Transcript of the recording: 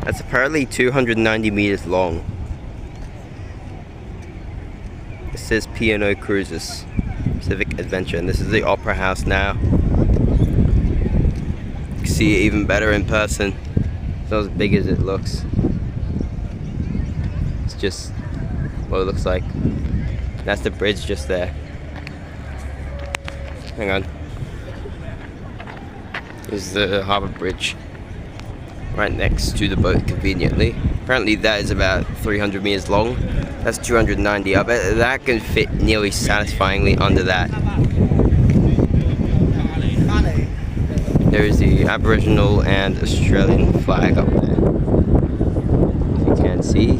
That's apparently 290 meters long. It says P&O Cruises, Pacific Adventure, and this is the Opera House now. You can see it even better in person. It's not as big as it looks. It's just what it looks like. That's the bridge just there. Hang on. This is the Harbour Bridge. Right next to the boat conveniently. Apparently that is about 300 meters long. That's 290. I bet that can fit nearly satisfyingly under that. There is the Aboriginal and Australian flag up there, if you can see.